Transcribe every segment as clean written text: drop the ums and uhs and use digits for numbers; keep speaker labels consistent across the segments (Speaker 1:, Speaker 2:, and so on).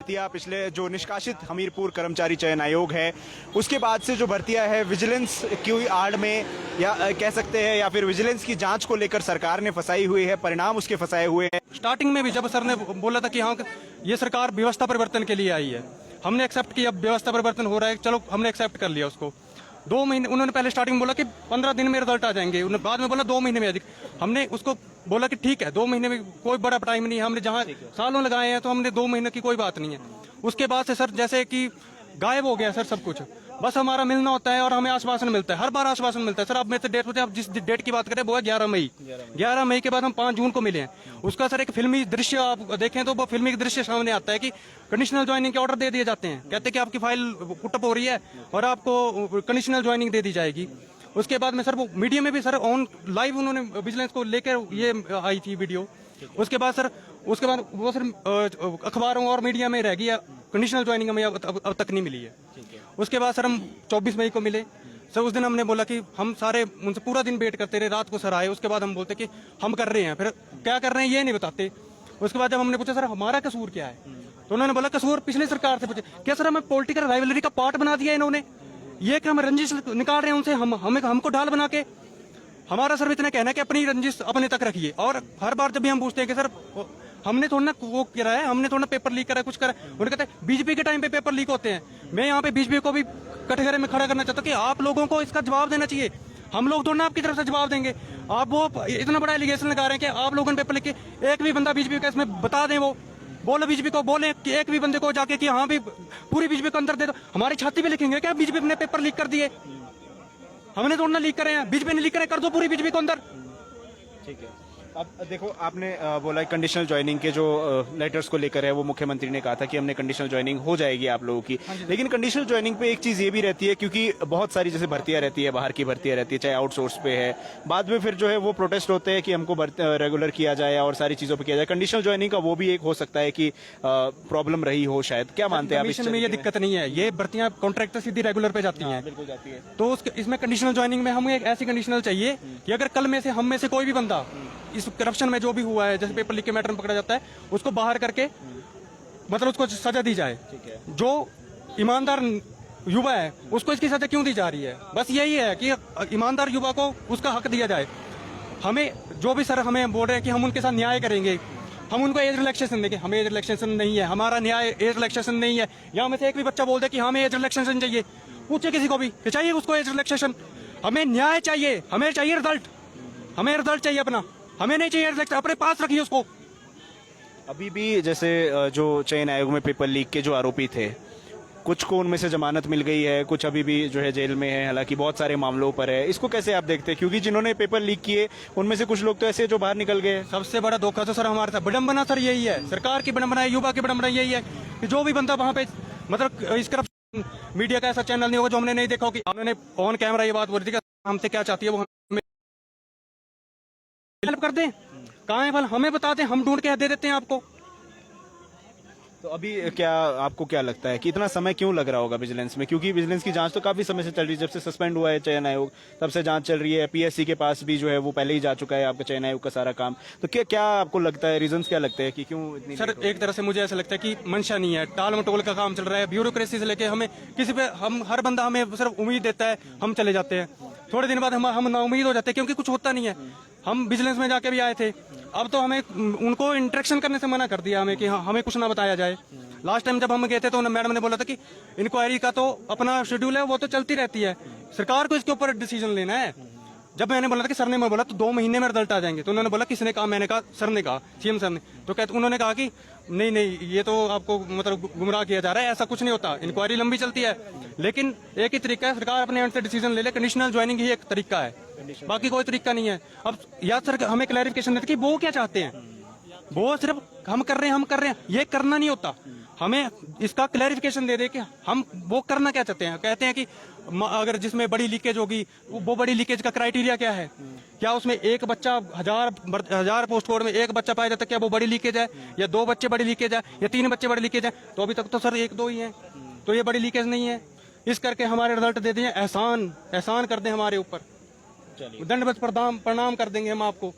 Speaker 1: भर्तियां पिछले जो निष्कासित हमीरपुर कर्मचारी चयन आयोग है उसके बाद से जो भर्तियां है विजिलेंस की आड़ में या कह सकते हैं या फिर विजिलेंस की जांच को लेकर सरकार ने फंसाई हुई है, परिणाम उसके फंसाए हुए हैं।
Speaker 2: स्टार्टिंग में भी जब सर ने बोला था कि हाँ ये सरकार व्यवस्था परिवर्तन के लिए आई है, हमने एक्सेप्ट किया, व्यवस्था परिवर्तन हो रहा है, चलो हमने एक्सेप्ट कर लिया उसको। 2 महीने उन्होंने पहले स्टार्टिंग में बोला कि 15 दिन में रिजल्ट आ जाएंगे, उन्होंने बाद में बोला 2 महीने में अधिक। हमने उसको बोला कि ठीक है 2 महीने में कोई बड़ा टाइम नहीं है, हमने जहाँ सालों लगाए हैं तो हमने 2 महीने की कोई बात नहीं है। उसके बाद से सर जैसे कि गायब हो गया सर सब कुछ, बस हमारा मिलना होता है और हमें आश्वासन मिलता है, हर बार आश्वासन मिलता है। सर अब मेरे से डेट पूछे, आप जिस डेट की बात करें वो है 11 मई। 11 मई के बाद हम 5 जून को मिले हैं। उसका सर एक फिल्मी दृश्य आप देखें तो वो फिल्मी दृश्य सामने आता है कि कंडीशनल ज्वाइनिंग के ऑर्डर दे दिए जाते हैं, कहते हैं कि आपकी फाइल पुटअप हो रही है और आपको कंडीशनल ज्वाइनिंग दे दी जाएगी। उसके बाद में सर वो मीडिया में भी सर ऑन लाइव उन्होंने विजिलेंस को लेकर ये आई थी वीडियो। उसके बाद वो सर अखबारों और मीडिया में रह गई, कंडीशनल ज्वाइनिंग हमें अब तक नहीं मिली है। उसके बाद सर हम 24 मई को मिले सर, उस दिन हमने बोला कि हम सारे उनसे पूरा दिन वेट करते रहे, रात को सर आए। उसके बाद हम बोलते कि हम कर रहे हैं, फिर क्या कर रहे हैं ये नहीं बताते। उसके बाद जब हमने पूछा सर हमारा कसूर क्या है, तो उन्होंने बोला कसूर पिछली सरकार से पूछे। क्या सर हमें पॉलिटिकल राइवलरी का पार्ट बना दिया इन्होंने, ये कि हम रंजिश निकाल रहे हैं उनसे, हमको ढाल बना के। हमारा सर इतना कहना है कि अपनी रंजिश अपने तक रखिए। और हर बार जब भी हम पूछते हैं कि सर हमने थोड़ा ना वो करा है, हमने थोड़ा पेपर लीक करा है, कुछ करा है, उन्हें कहते हैं बीजेपी के टाइम पे पेपर लीक होते हैं। मैं यहाँ पे बीजेपी को भी कटघरे में खड़ा करना चाहता हूँ कि आप लोगों को इसका जवाब देना चाहिए, हम लोग थोड़ा ना आपकी तरफ से जवाब देंगे। आप वो इतना बड़ा एलिगेशन लगा रहे हैं कि आप लोगों ने पेपर लिख के, एक भी बंदा बीजेपी का इसमें बता दें, वो बोलो बीजेपी को बोले कि एक भी बंदे को जाके कि हाँ भी पूरी बीजेपी को अंदर दे दो। हमारी छाती पे लिखेंगे क्या बीजेपी ने पेपर लीक कर दिए, हमने थोड़ा ना लीक करे हैं, बीजेपी ने लीक करे, कर दो पूरी बीजेपी को अंदर।
Speaker 1: ठीक है, अब देखो आपने बोला कंडीशनल ज्वाइनिंग के जो लेटर्स को लेकर है वो मुख्यमंत्री ने कहा था कि हमने कंडीशनल ज्वाइनिंग हो जाएगी आप लोगों की, लेकिन कंडीशनल ज्वाइनिंग पे एक चीज ये भी रहती है क्योंकि बहुत सारी जैसे भर्तियां रहती है, बाहर की भर्तियां रहती है, चाहे आउटसोर्स पे है, बाद में फिर जो है वो प्रोटेस्ट होते हैं कि हमको रेगुलर किया जाए और सारी चीजों पे किया जाए। कंडीशनल ज्वाइनिंग का वो भी एक हो सकता है कि प्रॉब्लम रही हो शायद, क्या मानते हैं आप?
Speaker 2: कमीशन में ये दिक्कत नहीं है, ये भर्तियां कॉन्ट्रैक्टर सीधी रेगुलर पे जाती हैं,
Speaker 1: बिल्कुल जाती है।
Speaker 2: तो इसमें कंडीशनल ज्वाइनिंग में हमें एक ऐसी कंडीशनल चाहिए कि अगर कल में से हम में से कोई भी बंदा इस करप्शन में जो भी हुआ है, जैसे पेपर लीक के मैटर में पकड़ा जाता है, उसको बाहर करके मतलब उसको सजा दी जाए। जो ईमानदार युवा है उसको इसकी सजा क्यों दी जा रही है? बस यही है कि ईमानदार युवा को उसका हक दिया जाए। हमें जो भी सर हमें बोल रहे हैं कि हम उनके साथ न्याय करेंगे, हम उनको एज रिलैक्सेशन देंगे, हमें एज रिलैक्सेशन नहीं है, हमारा न्याय एज रिलैक्सेशन नहीं है। यहाँ में से एक भी बच्चा बोल दे कि हमें एज रिलैक्सेशन चाहिए, पूछे किसी को भी कि चाहिए उसको एज रिलैक्सेशन। हमें न्याय चाहिए, हमें चाहिए रिजल्ट, हमें रिजल्ट चाहिए अपना, हमें नहीं चाहिए रिजल्ट, अपने पास रखिए उसको।
Speaker 1: अभी भी जैसे जो चयन आयोग में पेपर लीक के जो आरोपी थे, कुछ को उनमें से जमानत मिल गई है, कुछ अभी भी जो है जेल में है, हालांकि बहुत सारे मामलों पर है। इसको कैसे आप देखते हैं? क्योंकि जिन्होंने पेपर लीक किए उनमें से कुछ लोग तो ऐसे जो बाहर निकल गए।
Speaker 2: सबसे बड़ा धोखा तो सर हमारे साथ, विडंबना सर यही है, सरकार की विडंबना है, युवा की विडंबना यही है कि जो भी बंदा वहां पे मतलब इस करप्शन, मीडिया का ऐसा चैनल नहीं होगा जो हमने नहीं देखा हो कि उन्होंने ऑन कैमरा ये बात बोल दी कि हमसे क्या चाहती है वो हमें हेल्प कर दें, कहाँ है फल हमें बता दें, हम ढूंढ के दे देते हैं आपको।
Speaker 1: तो अभी क्या आपको क्या लगता है कि इतना समय क्यों लग रहा होगा विजिलेंस में? क्योंकि विजिलेंस की जांच तो काफी समय से चल रही है, जब से सस्पेंड हुआ है चयन आयोग तब से जांच चल रही है। पीएससी के पास भी जो है वो पहले ही जा चुका है आपका चयन आयोग का सारा काम। तो क्या आपको लगता है, रीजंस क्या लगते हैं कि क्यों इतनी?
Speaker 2: सर एक तरह से मुझे ऐसा लगता है कि मंशा नहीं है, टाल मटोल का काम चल रहा है, ब्यूरोक्रेसी से लेके हमें किसी पे हम हर बंदा हमें सिर्फ उम्मीद देता है, हम चले जाते हैं, थोड़े दिन बाद हम नाउम्मीद हो जाते हैं क्योंकि कुछ होता नहीं है। हम विजिलेंस में जाके भी आए थे, अब तो हमें उनको इंटरेक्शन करने से मना कर दिया हमें कि हाँ हमें कुछ ना बताया जाए। लास्ट टाइम जब हम गए थे तो मैडम ने बोला था कि इंक्वायरी का तो अपना शेड्यूल है, वो तो चलती रहती है, सरकार को इसके ऊपर डिसीजन लेना है। जब मैंने बोला था कि सर ने मैं बोला तो 2 महीने में रिजल्ट आ जाएंगे, तो उन्होंने बोला किसने कहा? मैंने कहा सर ने कहा, सीएम सर ने। तो कहते उन्होंने कहा कि नहीं ये तो आपको मतलब गुमराह किया जा रहा है, ऐसा कुछ नहीं होता, इंक्वायरी लंबी चलती है। लेकिन एक ही तरीका है, सरकार अपने एंड से डिसीजन ले ले, कंडीशनल ज्वाइनिंग ही एक तरीका है, बाकी कोई तरीका नहीं है। अब या सर हमें क्लैरिफिकेशन देते कि वो क्या चाहते हैं, वो सिर्फ हम कर रहे हैं, ये करना नहीं होता, हमें इसका क्लैरिफिकेशन दे दे कि हम वो करना क्या चाहते हैं। कहते हैं कि अगर जिसमें बड़ी लीकेज होगी, वो बड़ी लीकेज का क्राइटेरिया क्या है? क्या उसमें एक बच्चा हजार पोस्ट कोड में एक बच्चा पाया जाता है, क्या वो बड़ी लीकेज है? या 2 बच्चे बड़ी लीकेज है? या 3 बच्चे बड़ी लीकेज है? तो अभी तक तो सर 1-2 ही है, तो ये बड़ी लीकेज नहीं है। इस करके हमारे रिजल्ट दे दिए, एहसान कर दें हमारे ऊपर, दंडवत प्रणाम कर देंगे हम आपको।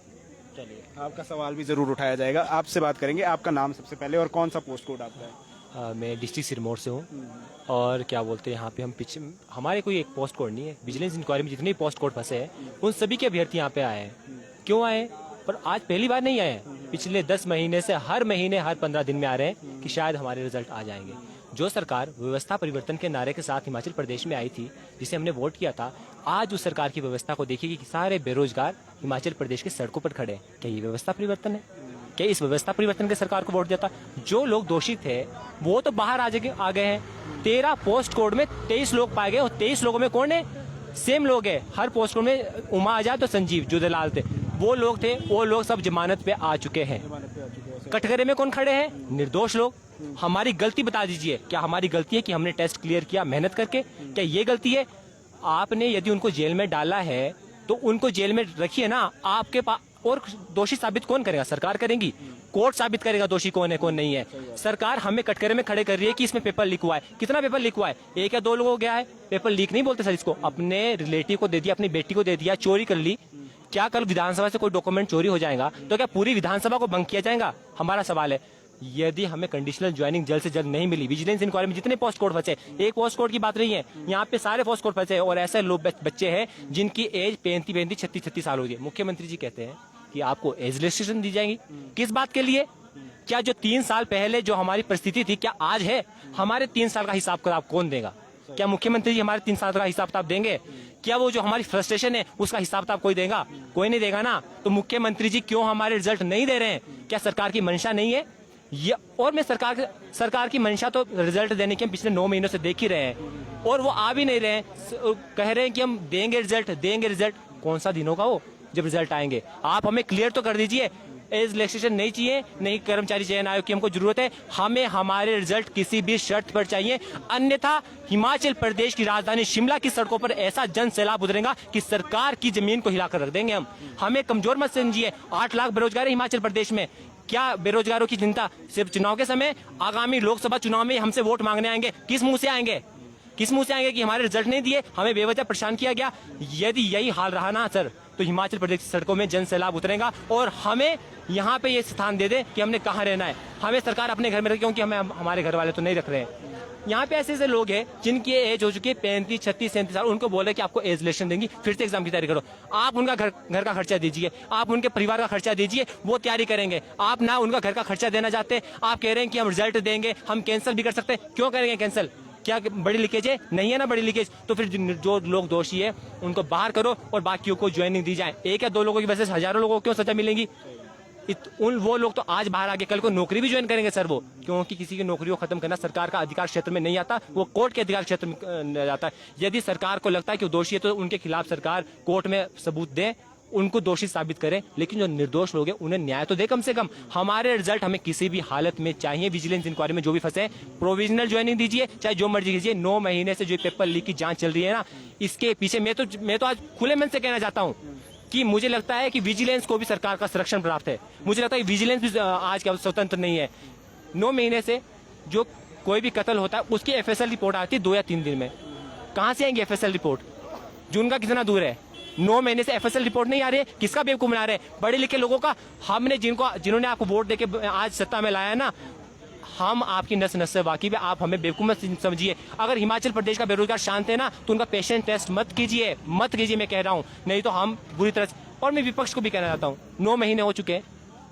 Speaker 1: चलिए, आपका सवाल भी जरूर उठाया जाएगा, आपसे बात करेंगे। आपका नाम सबसे पहले और कौन सा पोस्ट कोड आपका है?
Speaker 3: मैं डिस्ट्रिक्ट सिरमौर से हूँ और क्या बोलते हैं यहाँ पे हम पीछे हमारे कोई एक पोस्ट कोड नहीं है। विजिलेंस इंक्वायरी में जितने पोस्ट कोड फंसे हैं उन सभी के अभ्यर्थी यहाँ पे आए हैं। क्यों आए? पर आज पहली बार नहीं आए हैं, पिछले 10 महीने से हर महीने हर 15 दिन में आ रहे हैं कि शायद हमारे रिजल्ट आ जाएंगे। जो सरकार व्यवस्था परिवर्तन के नारे के साथ हिमाचल प्रदेश में आई थी, जिसे हमने वोट किया था, आज उस सरकार की व्यवस्था को देखिए कि सारे बेरोजगार हिमाचल प्रदेश के सड़कों पर खड़े हैं। क्या ये व्यवस्था परिवर्तन है? क्या इस व्यवस्था परिवर्तन के सरकार को वोट दिया था? जो लोग दोषी थे वो तो बाहर आ गए हैं। 13 पोस्ट कोड में 23 लोग पाए गए और 23 लोगों में कौन है? सेम लोग है। हर पोस्ट कोड में उमा आजाद तो संजीव जो दलाल थे वो लोग थे, वो लोग सब जमानत पे आ चुके हैं। कटघरे में कौन खड़े हैं? निर्दोष लोग। हमारी गलती बता दीजिए, क्या हमारी गलती है कि हमने टेस्ट क्लियर किया मेहनत करके? क्या ये गलती है? आपने यदि उनको जेल में डाला है तो उनको जेल में रखिए ना। आपके पास और दोषी साबित कौन करेगा? सरकार करेगी। कोर्ट साबित करेगा दोषी कौन है कौन नहीं है। सरकार हमें कटघरे में खड़े कर रही है कि इसमें पेपर लीक हुआ है। कितना पेपर लीक हुआ है? 1 या 2 लोगों को गया है। पेपर लीक नहीं बोलते सर इसको। अपने रिलेटिव को दे दिया, अपनी बेटी को दे दिया, चोरी कर ली। क्या कल विधानसभा से कोई डॉक्यूमेंट चोरी हो जाएगा तो क्या पूरी विधानसभा को भंग किया जाएगा? हमारा सवाल है। यदि हमें कंडीशनल ज्वाइनिंग जल्द से जल्द नहीं मिली, विजिलेंस इंक्वायरी में जितने पोस्ट कोड फंसे, एक पोस्ट कोड की बात नहीं है, यहाँ पे सारे पोस्ट कोड फंसे और ऐसे लोग बच्चे हैं जिनकी एज 35, 36 साल हो गई। मुख्यमंत्री जी कहते हैं कि आपको एज रिस्ट्रिक्शन दी जाएगी। किस बात के लिए? क्या जो 3 साल पहले जो हमारी परिस्थिति थी क्या आज है? हमारे 3 साल का हिसाब किताब कौन देगा? क्या मुख्यमंत्री जी हमारे 3 साल का हिसाब किताब देंगे? क्या वो जो हमारी फ्रस्ट्रेशन है उसका हिसाब किताब कोई देगा? कोई नहीं देगा ना। तो मुख्यमंत्री जी क्यों हमारे रिजल्ट नहीं दे रहे हैं? क्या सरकार की मंशा नहीं है? ये और मैं सरकार की मंशा तो रिजल्ट देने की हम पिछले 9 महीनों से देख ही रहे हैं और वो आ भी नहीं रहे हैं। कह रहे हैं कि हम देंगे रिजल्ट। कौन सा दिन होगा वो जब रिजल्ट आएंगे? आप हमें क्लियर तो कर दीजिए। एज रिलैक्सेशन नहीं चाहिए, नहीं कर्मचारी चयन आयोग की हमको जरूरत है। हमें हमारे रिजल्ट किसी भी शर्त पर चाहिए, अन्यथा हिमाचल प्रदेश की राजधानी शिमला की सड़कों पर ऐसा जन सैलाब उतरेगा कि सरकार की जमीन को हिलाकर रख देंगे हम। हमें कमजोर मत समझिए। 8 लाख बेरोजगार है हिमाचल प्रदेश में। क्या बेरोजगारों की चिंता सिर्फ चुनाव के समय? आगामी लोकसभा चुनाव में हमसे वोट मांगने आएंगे। किस मुंह से आएंगे? किस मुंह से आएंगे कि हमारे रिजल्ट नहीं दिए, हमें बेवजह परेशान किया गया? यदि यही हाल रहा ना सर तो हिमाचल प्रदेश की सड़कों में जन सैलाब उतरेगा और हमें यहाँ पे ये स्थान दे दे कि हमने कहाँ रहना है। हमें सरकार अपने घर में रखे, क्योंकि हमें हमारे घर वाले तो नहीं रख रहे हैं। यहाँ पे ऐसे लोग हैं जिनकी एज हो चुकी है 35, 36, 37 साल। उनको बोले कि आपको एज रिलेक्शन देंगी, फिर से एग्जाम की तैयारी करो। आप उनका घर का खर्चा दीजिए, आप उनके परिवार का खर्चा दीजिए, वो तैयारी करेंगे। आप ना उनका घर का खर्चा देना चाहते, आप कह रहे हैं कि हम रिजल्ट देंगे, हम कैंसिल भी कर सकते हैं। क्यों करेंगे कैंसिल? क्या बड़ी लीकेज है? नहीं है ना बड़ी लीकेज। तो फिर जो लोग दोषी है उनको बाहर करो और बाकियों को ज्वाइनिंग दी जाए। 1 या 2 लोगों की वजह से हजारों लोगों को क्यों सजा मिलेगी? वो लोग तो आज बाहर आके कल को नौकरी भी ज्वाइन करेंगे सर वो, क्योंकि किसी की नौकरी को खत्म करना सरकार का अधिकार क्षेत्र में नहीं आता, वो कोर्ट के अधिकार क्षेत्र में जाता है। यदि सरकार को लगता है कि वो दोषी है तो उनके खिलाफ सरकार कोर्ट में सबूत दे, उनको दोषी साबित करे। लेकिन जो निर्दोष लोग हैं उन्हें न्याय तो दे कम से कम। हमारे रिजल्ट हमें किसी भी हालत में चाहिए। विजिलेंस इंक्वायरी में जो भी फंसे प्रोविजनल ज्वाइनिंग दीजिए, चाहे जो मर्जी कीजिए। 9 महीने से जो पेपर लीक की जांच चल रही है ना, इसके पीछे मैं तो आज खुले मन से कहना चाहता हूँ कि मुझे लगता है कि विजिलेंस को भी सरकार का संरक्षण प्राप्त है। मुझे लगता है विजिलेंस भी आज का स्वतंत्र नहीं है। 9 महीने से जो कोई भी कत्ल होता है उसकी FSL रिपोर्ट आती है 2 या 3 दिन में। कहाँ से आएंगी FSL रिपोर्ट? जून का कितना दूर है? 9 महीने से FSL रिपोर्ट नहीं आ रही है। किसका बेवकूफ बना रहे हैं? बड़े लिखे लोगों का। हमने जिन्होंने आपको वोट देके आज सत्ता में लाया है ना, हम आपकी नस नस से वाकिफ है। आप हमें बेवकूफ मत समझिए। अगर हिमाचल प्रदेश का बेरोजगार शांत है ना तो उनका पेशेंट टेस्ट मत कीजिए, मैं कह रहा हूँ। नहीं तो हम बुरी तरह से, और मैं विपक्ष को भी कहना चाहता हूँ, 9 महीने हो चुके हैं,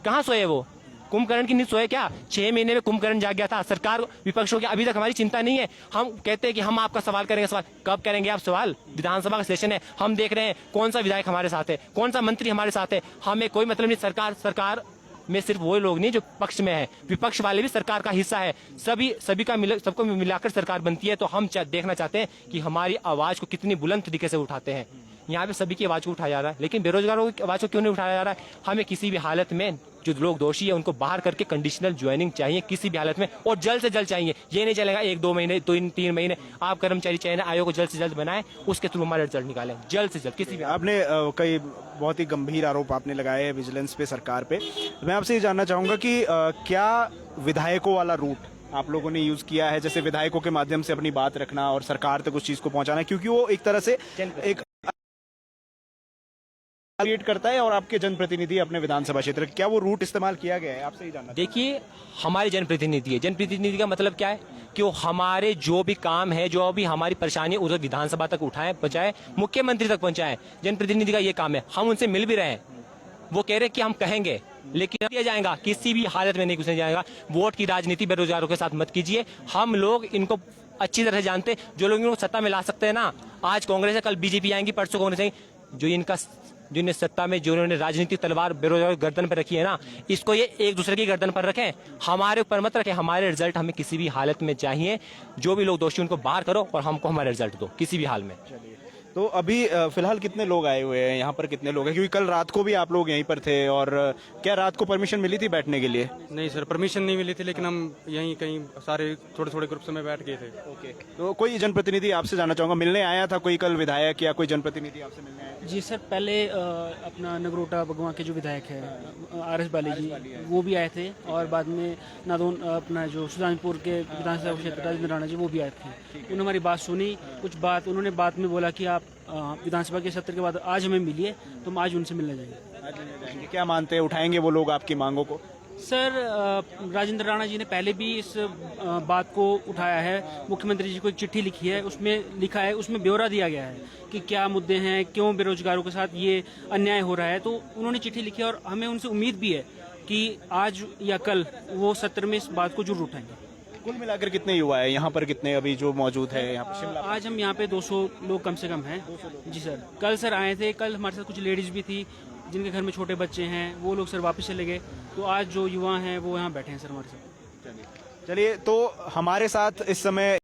Speaker 3: कहाँ सोए वो? कुंभकर्ण की नींद सोए क्या? 6 महीने में कुंभकर्ण जाग गया था। सरकार विपक्षों की अभी तक हमारी चिंता नहीं है। हम कहते हैं कि हम आपका सवाल करेंगे। सवाल कब करेंगे आप सवाल? विधानसभा का सेशन है, हम देख रहे हैं कौन सा विधायक हमारे साथ है, कौन सा मंत्री हमारे साथ है। हमें कोई मतलब नहीं। सरकार में सिर्फ वो लोग नहीं जो पक्ष में है, विपक्ष वाले भी सरकार का हिस्सा है। सबको मिलाकर सरकार बनती है। तो हम देखना चाहते हैं कि हमारी आवाज को कितनी बुलंद तरीके से उठाते हैं। यहाँ पे सभी की आवाज को उठाया जा रहा है, लेकिन बेरोजगारों की आवाज को क्यों नहीं उठाया जा रहा है? हमें किसी भी हालत में जो लोग दोषी है उनको बाहर करके कंडीशनल ज्वाइनिंग चाहिए किसी भी हालत में, और जल्द से जल्द चाहिए। ये नहीं चलेगा 1-2 महीने 3 महीने। आप कर्मचारी चयन आयोग को जल्द से जल्द बनाएं, उसके थ्रू हमारे रिजल्ट निकालें जल्द से जल्द। किसी भी
Speaker 1: आपने कई बहुत ही गंभीर आरोप आपने लगाए हैं विजिलेंस पे, सरकार पे। मैं आपसे ये जानना चाहूंगा कि क्या विधायकों वाला रूट आप लोगों ने यूज किया है, जैसे विधायकों के माध्यम से अपनी बात रखना और सरकार तक उस चीज को पहुंचाना, क्योंकि वो एक तरह से एक क्रिएट करता है और आपके जनप्रतिनिधि अपने विधानसभा क्षेत्र क्या वो रूट इस्तेमाल किया गया है? आपसे ही जानना।
Speaker 3: देखिए, हमारे जनप्रतिनिधि है, जनप्रतिनिधि का मतलब क्या है कि वो हमारे जो भी काम है, जो भी हमारी परेशानी है, उधर विधानसभा तक उठाएं, पहुंचाएं, मुख्यमंत्री तक पहुंचाएं। जनप्रतिनिधि का ये काम है। हम उनसे मिल भी रहे हैं, वो कह रहे हैं कि हम कहेंगे, लेकिन दिया जाएगा, किसी भी हालत में नहीं घुसने जाएगा। वोट की राजनीति बेरोजगारों के साथ मत कीजिए। हम लोग इनको अच्छी तरह जानते, जो लोग इनको सत्ता में ला सकते हैं ना, आज कांग्रेस है, कल बीजेपी आएंगी, परसों कांग्रेस आएंगी, जो इनका जिन्हें सत्ता में जो इन्होंने राजनीतिक तलवार बेरोजगार गर्दन पर रखी है ना, इसको ये एक दूसरे की गर्दन पर रखें, हमारे ऊपर मत रखें। हमारे रिजल्ट हमें किसी भी हालत में चाहिए। जो भी लोग दोषी उनको बाहर करो और हमको हमारे रिजल्ट दो किसी भी हाल में।
Speaker 1: तो अभी फिलहाल कितने लोग आए हुए हैं यहाँ पर? कितने लोग हैं? क्योंकि कल रात को भी आप लोग यहीं पर थे, और क्या रात को परमिशन मिली थी बैठने के लिए?
Speaker 2: नहीं सर, परमिशन नहीं मिली थी, लेकिन हम यहीं कहीं सारे थोड़े थोड़े ग्रुप में बैठ गए थे।
Speaker 1: ओके, तो कोई जनप्रतिनिधि आपसे जानना चाहूंगा, मिलने आया था कोई कल विधायक या कोई जनप्रतिनिधि आपसे मिलने आया?
Speaker 4: जी सर, पहले अपना नगरोटा बगवा के जो विधायक है RS बाली जी, वो भी आए थे, और बाद में नादौन अपना जो सुल्तानपुर के विधानसभा क्षेत्र राजेंद्र राणा जी, वो भी आए थे। उन्होंने हमारी बात सुनी, कुछ बात उन्होंने बात में बोला कि आप विधानसभा के सत्र के बाद आज हमें मिलिए, तो हम आज उनसे मिलने जाएंगे।
Speaker 1: क्या मानते हैं, उठाएंगे वो लोग आपकी मांगों को?
Speaker 4: सर, राजेंद्र राणा जी ने पहले भी इस बात को उठाया है। मुख्यमंत्री जी को एक चिट्ठी लिखी है, उसमें लिखा है, उसमें ब्यौरा दिया गया है कि क्या मुद्दे हैं, क्यों बेरोजगारों के साथ ये अन्याय हो रहा है। तो उन्होंने चिट्ठी लिखी है, और हमें उनसे उम्मीद भी है कि आज या कल वो सत्र में इस बात को जरूर उठाएंगे।
Speaker 1: कुल मिलाकर कितने युवा है यहाँ पर, कितने अभी जो मौजूद है यहाँ पर शिमला?
Speaker 4: आज हम यहाँ पे 200 लोग कम से कम हैं। जी सर, कल सर आए थे, कल हमारे साथ कुछ लेडीज भी थी जिनके घर में छोटे बच्चे हैं, वो लोग सर वापस चले गए। तो आज जो युवा हैं वो यहाँ बैठे हैं सर हमारे साथ।
Speaker 1: चलिए, तो हमारे साथ इस समय